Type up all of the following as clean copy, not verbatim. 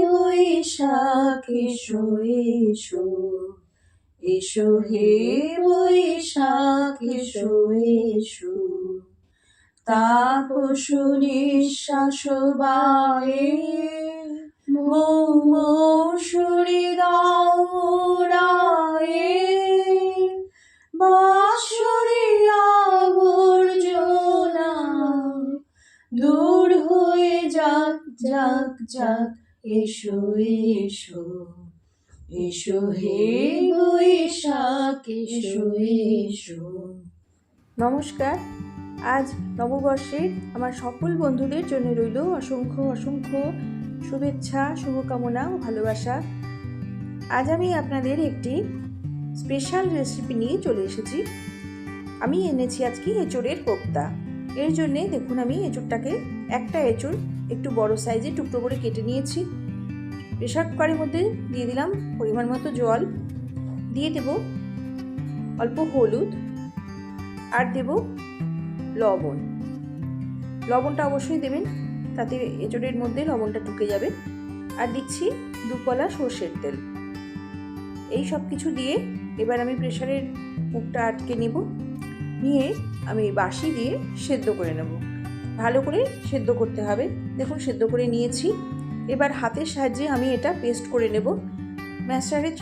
বৈশাখ এসো এসো, এসো হে বৈশাখ এসো এসো, তাপসু নিঃশ্বাস বায়ে মৌসুরি দাও উড়ায়ে, বাঁশরি আবর্জনা দূর হয়ে যাক যাক যাক, এসো এসো, এসো হে বৈশাখ এসো এসো। নমস্কার। আজ নববর্ষের আমার সকল বন্ধুদের জন্য রইল অসংখ্য অসংখ্য শুভেচ্ছা, শুভকামনা ও ভালোবাসা। আজ আমি আপনাদের একটি স্পেশাল রেসিপি নিয়ে চলে এসেছি। আমি এনেছি আজকে এঁচোড়ের কোপ্তা। এর জন্যে দেখুন আমি এঁচোড়টাকে একটা এঁচোড় একটু বড় সাইজে টুকরো করে কেটে নিয়েছি। প্রেসার কুকারের মধ্যে দিয়ে দিলাম পরিমাণ মতো জল, দিয়ে দেব অল্প হলুদ, আর দেব লবণ। লবণটা অবশ্যই দেবেন, তাতে এঁচোড়ের মধ্যে লবণটা ঢুকে যাবে। আর দিচ্ছি 2 কলা সর্ষের তেল। এই সব কিছু দিয়ে এবার আমি প্রেসারের মুখটা আটকে নেব, নিয়ে আমি বাঁশি দিয়ে সেদ্ধ করে নেব। ভালো করে সেদ্ধ করতে হবে। দেখুন সেদ্ধ করে নিয়েছি। এবার হাতের সাহায্যে আমি এটা পেস্ট করে নেব। ম্যাশারের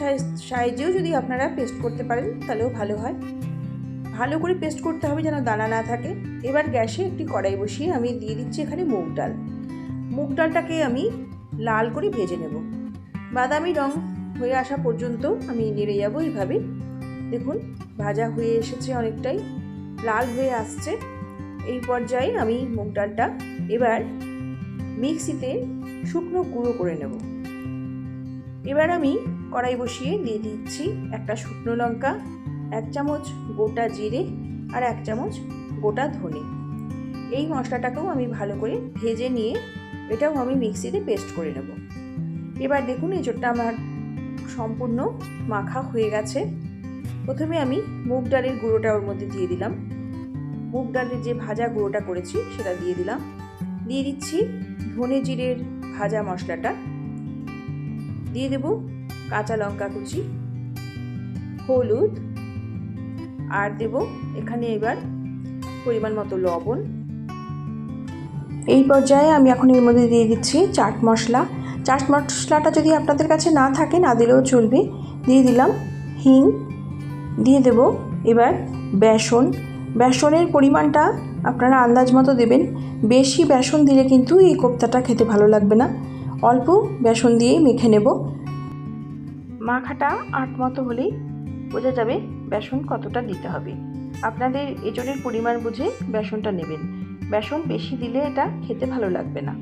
সাহায্যেও যদি আপনারা পেস্ট করতে পারেন তাহলেও ভালো হয়। ভালো করে পেস্ট করতে হবে যেন দানা না থাকে। এবার গ্যাসে একটি কড়াই বসিয়ে আমি দিয়ে দিচ্ছি এখানে মুগ ডাল। মুগ ডালটাকে আমি লাল করে ভেজে নেব। বাদামি রং হয়ে আসা পর্যন্ত আমি নেড়ে যাব এইভাবে। দেখুন ভাজা হয়ে এসেছে, অনেকটাই লাল হয়ে আসছে। এই পর্যায়ে আমি মুগ ডালটা এবার মিক্সিতে শুকনো গুঁড়ো করে নেব। এবার আমি কড়াই বসিয়ে দিয়ে দিচ্ছি একটা শুকনো লঙ্কা, 1 চামচ গোটা জিরে, আর 1 চামচ গোটা ধনে। এই মশলাটাকেও আমি ভালো করে ভেজে নিয়ে এটাও আমি মিক্সিতে পেস্ট করে নেব। এবার দেখুন এঁচোড়টা আমার সম্পূর্ণ মাখা হয়ে গেছে। প্রথমে আমি মুগ ডালের গুঁড়োটা ওর মধ্যে দিয়ে দিলাম। মুগ ডালের যে ভাজা গুঁড়োটা করেছি সেটা দিয়ে দিলাম। দিয়ে দিচ্ছি ধনে জিরের ভাজা মশলাটা, দিয়ে দেব কাঁচা লঙ্কা কুচি, হলুদ, আর দেব এখানে এবার পরিমাণ মতো লবণ। এই পর্যায়ে আমি এখন এর মধ্যে দিয়ে দিচ্ছি চাট মশলা। চাট মশলাটা যদি আপনাদের কাছে না থাকে না দিলেও চলবে। দিয়ে দিলাম হিং, দিয়ে দেব এবার বেসন। বেসনের পরিমাণটা আপনারা আন্দাজ মতো দেবেন। বেশি বেসন দিলে কিন্তু এই কোপ্তাটা খেতে ভালো লাগবে না। অল্প বেসন দিয়েই মেখে নেব। মাখাটা আট মতো হলেই বোঝা যাবে বেসন কতটা দিতে হবে। আপনাদের এঁচোড়ের পরিমাণ বুঝে বেসনটা নেবেন। বেসন বেশি দিলে এটা খেতে ভালো লাগবে না।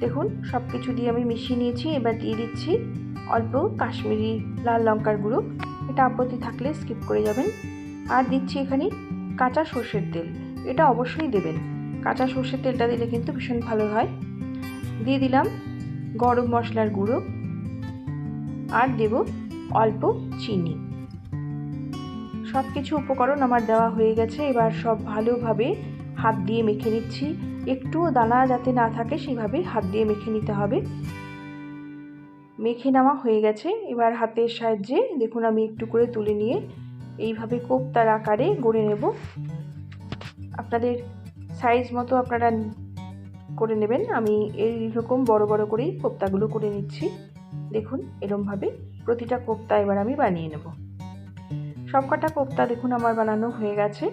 দেখুন সব কিছু দিয়ে আমি মিশিয়ে নিয়েছি। এবার দিয়ে দিচ্ছি অল্প কাশ্মীরি লাল লঙ্কার গুঁড়ো, এটা আপত্তি থাকলে স্কিপ করে যাবেন। আর দিচ্ছি এখানে কাঁচা সর্ষের তেল, এটা অবশ্যই দেবেন। কাঁচা সর্ষের তেলটা দিলে কিন্তু ভীষণ ভালো হয়। দিয়ে দিলাম গরম মশলার গুঁড়ো, আর দেব অল্প চিনি। সব কিছু উপকরণ আমার দেওয়া হয়ে গেছে। এবার সব ভালোভাবে হাত দিয়ে মেখে নিচ্ছি। একটুও দানা যাতে না থাকে সেভাবে হাত দিয়ে মেখে নিতে হবে। মেখে নেওয়া হয়ে গেছে। এবার হাতের সাহায্যে দেখুন আমি একটু করে তুলে নিয়ে এইভাবে কোপ্তার আকারে গড়ে নেব। আপনাদের সাইজ মতো আপনারা করে নেবেন। আমি এইরকম বড় বড় করেই কোপ্তাগুলো করে নিচ্ছি। দেখুন এরকমভাবে প্রতিটা কোপ্তা এবার আমি বানিয়ে নেব। সবকটা কোপ্তা দেখুন আমার বানানো হয়ে গেছে।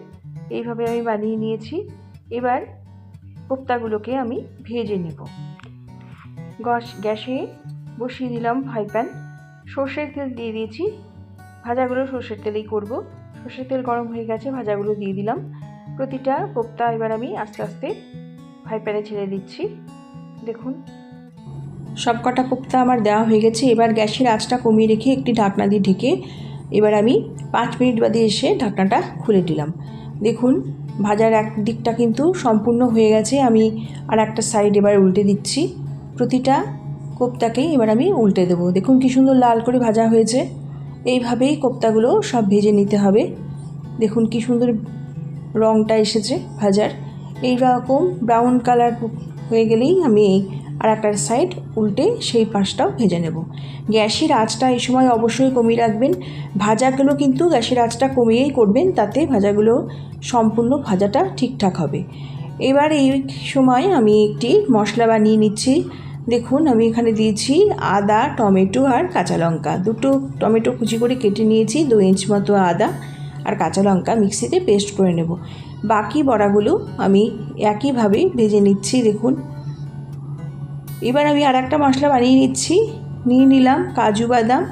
এইভাবে আমি বানিয়ে নিয়েছি। এবার কোপ্তাগুলোকে আমি ভেজে নেব। গ্যাসে বসিয়ে দিলাম ফ্রাই প্যান। সর্ষের তেল দিয়ে দিয়েছি। ভাজাগুলো সর্ষের তেলেই করব। সর্ষের তেল গরম হয়ে গেছে, ভাজাগুলো দিয়ে দিলাম। প্রতিটা কোপ্তা এবার আমি আস্তে আস্তে ফ্রাই প্যানে ছেড়ে দিচ্ছি। দেখুন সবকটা কোপ্তা আমার দেওয়া হয়ে গেছে। এবার গ্যাসের আঁচটা কমিয়ে রেখে একটি ঢাকনা দিয়ে ঢেকে এবার আমি 5 মিনিট বাদে এসে ঢাকনাটা খুলে দিলাম। দেখুন ভাজার এক দিকটা কিন্তু সম্পূর্ণ হয়ে গেছে। আমি আর একটা সাইড এবার উল্টে দিচ্ছি। প্রতিটা কোপ্তাকেই এবার আমি উল্টে দেবো। দেখুন কী সুন্দর লাল করে ভাজা হয়েছে। এইভাবেই কোপ্তাগুলো সব ভেজে নিতে হবে। দেখুন কী সুন্দর রঙটা এসেছে ভাজার। এই রকম ব্রাউন কালার হয়ে গেলেই আমি আর একটা সাইড উল্টে সেই পাশটাও ভেজে নেব। গ্যাসের আঁচটা এই সময় অবশ্যই কমিয়ে রাখবেন। ভাজাগুলো কিন্তু গ্যাসের আঁচটা কমিয়েই করবেন, তাতে ভাজাগুলো সম্পূর্ণ ভাজাটা ঠিকঠাক হবে। এবার এই সময় আমি একটি মশলা বানিয়ে নিচ্ছি। দেখুন আমি এখানে দিয়েছি আদা, টমেটো আর কাঁচা লঙ্কা। দুটো টমেটো কুচি করে কেটে নিয়েছি, 2 ইঞ্চ মতো আদা আর কাঁচা লঙ্কা মিক্সিতে পেস্ট করে নেব। বাকি বড়াগুলো আমি একইভাবে ভেজে নিচ্ছি। দেখুন এবার আমি আর একটা মশলা বানিয়ে নিয়ে নিলাম কাজু বাদাম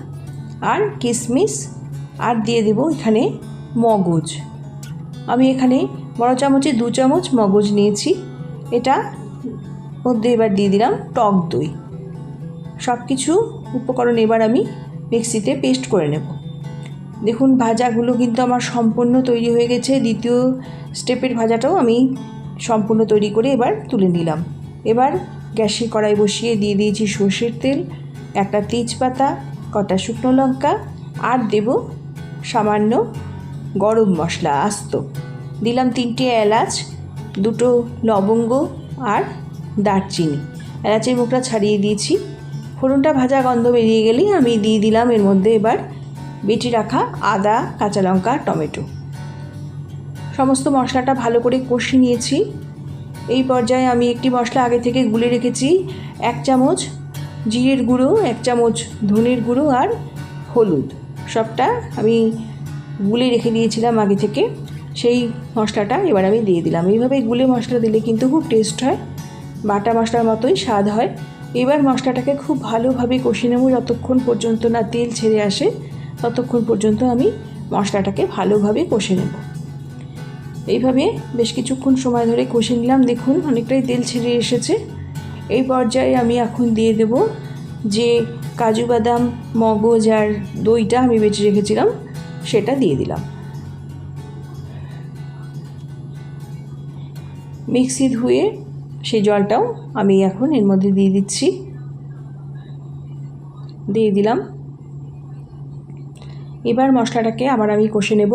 আর কিশমিশ, আর দিয়ে দেব এখানে মগজ। আমি এখানে বড় চামচে 2 চামচ মগজ নিয়েছি। এটা মধ্যে এবার দিয়ে দিলাম টক দই। সব কিছু উপকরণ এবার আমি মিক্সিতে পেস্ট করে নেব। দেখুন ভাজাগুলো কিন্তু আমার সম্পূর্ণ তৈরি হয়ে গেছে। দ্বিতীয় স্টেপের ভাজাটাও আমি সম্পূর্ণ তৈরি করে এবার তুলে নিলাম। এবার গ্যাসে কড়াই বসিয়ে দিয়ে দিয়েছি সর্ষের তেল, একটা তেজপাতা, কটা শুকনো লঙ্কা, আর দেব সামান্য গরম মশলা আস্ত। দিলাম 3টে এলাচ, 2টো লবঙ্গ আর দারচিনি। এলাচের মুখটা ছাড়িয়ে দিয়েছি। ফোড়নটা ভাজা গন্ধ বেরিয়ে গেলেই আমি দিয়ে দিলাম এর মধ্যে এবার বেটে রাখা আদা, কাঁচা লঙ্কা, টমেটো। সমস্ত মশলাটা ভালো করে কষিয়ে নিয়েছি। এই পর্যায়ে আমি একটি মশলা আগে থেকে গুলে রেখেছি, 1 চামচ জিরের গুঁড়ো, 1 চামচ ধনের গুঁড়ো আর হলুদ। সবটা আমি গুলে রেখে দিয়েছিলাম আগে থেকে। সেই মশলাটা এবার আমি দিয়ে দিলাম। এইভাবে গুলে মশলা দিলে কিন্তু খুব টেস্ট হয়, বাটা মশলার মতোই স্বাদ হয়। এবার মশলাটাকে খুব ভালোভাবে কষিয়ে নেব, যতক্ষণ পর্যন্ত না তেল ছেড়ে আসে ততক্ষণ পর্যন্ত আমি মশলাটাকে ভালোভাবে কষে নেব। এইভাবে বেশ কিছুক্ষণ সময় ধরে কষে নিলাম। দেখুন অনেকটাই তেল ছেড়ে এসেছে। এই পর্যায়ে আমি এখন দিয়ে দেব যে কাজু বাদাম, মগজ আর দইটা আমি বেটে রেখেছিলাম সেটা দিয়ে দিলাম। মিক্সি ধুয়ে সেই জলটাও আমি এখন এর মধ্যে দিয়ে দিলাম। এবার মশলাটাকে আবার আমি কষে নেব।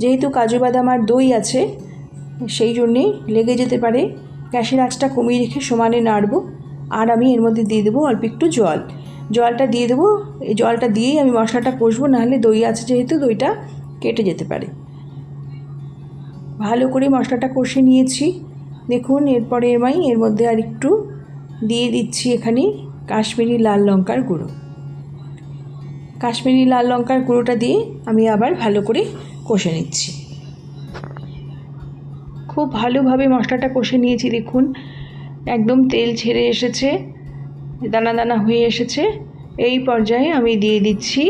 যেহেতু কাজু বাদাম আর দই আছে সেই জন্যে লেগে যেতে পারে, গ্যাসের আঁচটা কমিয়ে রেখে সমানে নাড়ব। আর আমি এর মধ্যে দিয়ে দেবো অল্প একটু জলটা দিয়ে দেবো। এই জলটা দিয়েই আমি মশলাটা কষবো, নাহলে দই আছে যেহেতু দইটা কেটে যেতে পারে। ভালো করে মশলাটা কষে নিয়েছি। দেখুন এরপরে আমি এর মধ্যে আর একটু দিয়ে দিচ্ছি এখানে কাশ্মীরি লাল লঙ্কার গুঁড়ো। কাশ্মীরি লাল লঙ্কার গুঁড়োটা দিয়ে আমি আবার ভালো করে কষে নিচ্ছি। খুব ভালোভাবে মশলাটা কষে নিয়েছি। দেখুন একদম তেল ছেড়ে এসেছে, দানা দানা হয়ে এসেছে। এই পর্যায়ে আমি দিয়ে দিচ্ছি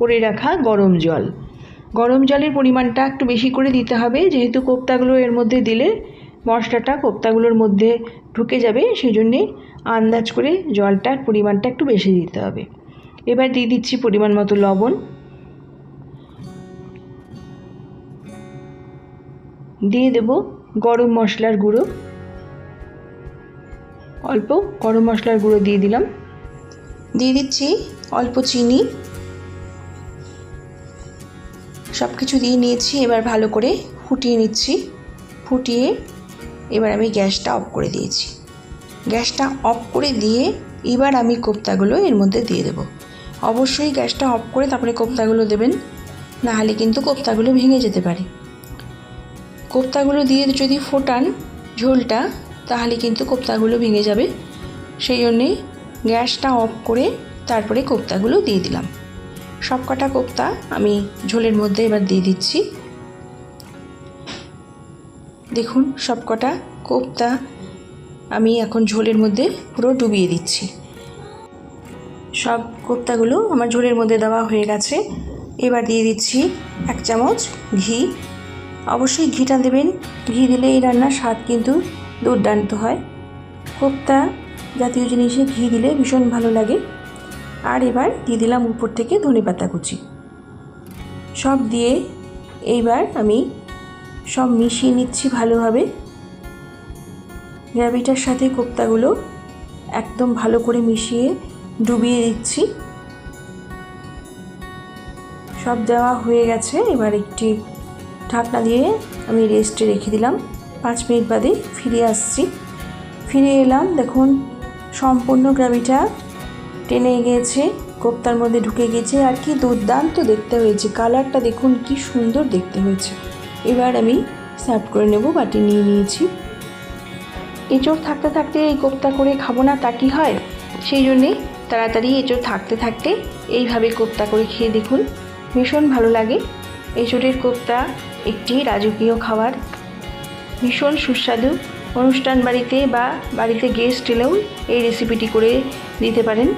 করে রাখা গরম জল। গরম জলের পরিমাণটা একটু বেশি করে দিতে হবে, যেহেতু কোপ্তাগুলো এর মধ্যে দিলে মশলাটা কোপ্তাগুলোর মধ্যে ঢুকে যাবে, সেই জন্যে আন্দাজ করে জলটার পরিমাণটা একটু বেশি দিতে হবে। এবার দিয়ে দিচ্ছি পরিমাণ মতো লবণ, দিয়ে দেব গরম মশলার গুঁড়ো, অল্প গরম মশলার গুঁড়ো দিয়ে দিলাম। দিয়ে দিচ্ছি অল্প চিনি। সব কিছু দিয়ে নিয়েছি। এবার ভালো করে ফুটিয়ে নিচ্ছি। ফুটিয়ে এবার আমি গ্যাসটা অফ করে দিয়েছি। গ্যাসটা অফ করে দিয়ে এবার আমি কোপ্তাগুলো এর মধ্যে দিয়ে দেব। অবশ্যই গ্যাসটা অফ করে তারপরে কোপ্তাগুলো দেবেন, নাহলে কিন্তু কোপ্তাগুলো ভেঙে যেতে পারে। কোপ্তাগুলো দিয়ে যদি ফোটান ঝোলটা, তাহলে কিন্তু কোপ্তাগুলো ভেঙে যাবে। সেই জন্যে গ্যাসটা অফ করে তারপরে কোপ্তাগুলো দিয়ে দিলাম। সব কটা কোপ্তা আমি ঝোলের মধ্যে এবার দিয়ে দিচ্ছি। দেখুন সব কটা কোপ্তা আমি এখন ঝোলের মধ্যে পুরো ডুবিয়ে দিচ্ছি। সব কোপ্তাগুলো আমার ঝোলের মধ্যে দেওয়া হয়ে গেছে। এবার দিয়ে দিচ্ছি 1 চামচ ঘি। অবশ্যই ঘিটা দেবেন, ঘি দিলে এই রান্নার স্বাদ কিন্তু দুর্দান্ত হয়। কোপ্তা জাতীয় জিনিসে ঘি দিলে ভীষণ ভালো লাগে। আর এবার দিয়ে দিলাম উপর থেকে ধনেপাতা কুচি। সব দিয়ে এইবার আমি সব মিশিয়ে নিচ্ছি ভালোভাবে। গ্রেভিটার সাথে কোপ্তাগুলো একদম ভালো করে মিশিয়ে ডুবিয়ে দিচ্ছি। সব দেওয়া হয়ে গেছে। এবার একটি ঢাকনা দিয়ে আমি রেস্টে রেখে দিলাম। 5 মিনিট বাদে ফিরে আসছি। ফিরে এলাম। দেখুন সম্পূর্ণ গ্রেভিটা টেনে গিয়েছে, কোপ্তার মধ্যে ঢুকে গেছে। আর কি দুর্দান্ত দেখতে হয়েছে, কালারটা দেখুন কি সুন্দর দেখতে হয়েছে। এবার আমি সার্ভ করে নেব, বাটি নিয়ে নিয়েছি। এঁচড় থাকতে থাকতে এই কোপ্তা করে খাবো না তা কি হয়, সেই জন্যে তাড়াতাড়ি এঁচড় থাকতে থাকতে এইভাবে কোপ্তা করে খেয়ে দেখুন, ভীষণ ভালো লাগে। এঁচড়ের কোপ্তা একটি রাজকীয় খাবার, ভীষণ সুস্বাদু। অনুষ্ঠান বাড়িতে বা বাড়িতে গেস্ট এলেও এই রেসিপিটি করে দিতে পারেন,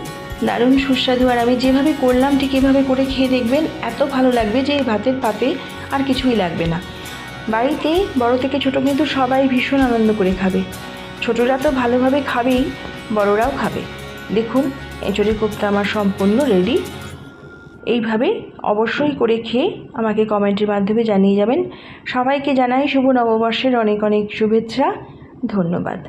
দারুণ সুস্বাদু। আর আমি যেভাবে করলাম ঠিক এভাবে করে খেয়ে দেখবেন, এত ভালো লাগবে যে ভাতের পাতে আর কিছুই লাগবে না। বাড়িতে বড় থেকে ছোট কিন্তু সবাই ভীষণ আনন্দ করে খাবে। ছোটরা তো ভালোভাবে খাবেই, বড়রাও খাবে। দেখুন এঁচড়ের কোপ্তা আমার সম্পূর্ণ রেডি। এইভাবে অবশ্যই করে খেয়ে আমাকে কমেন্টের মাধ্যমে জানিয়ে যাবেন। সবাইকে জানাই শুভ নববর্ষের অনেক অনেক শুভেচ্ছা। ধন্যবাদ।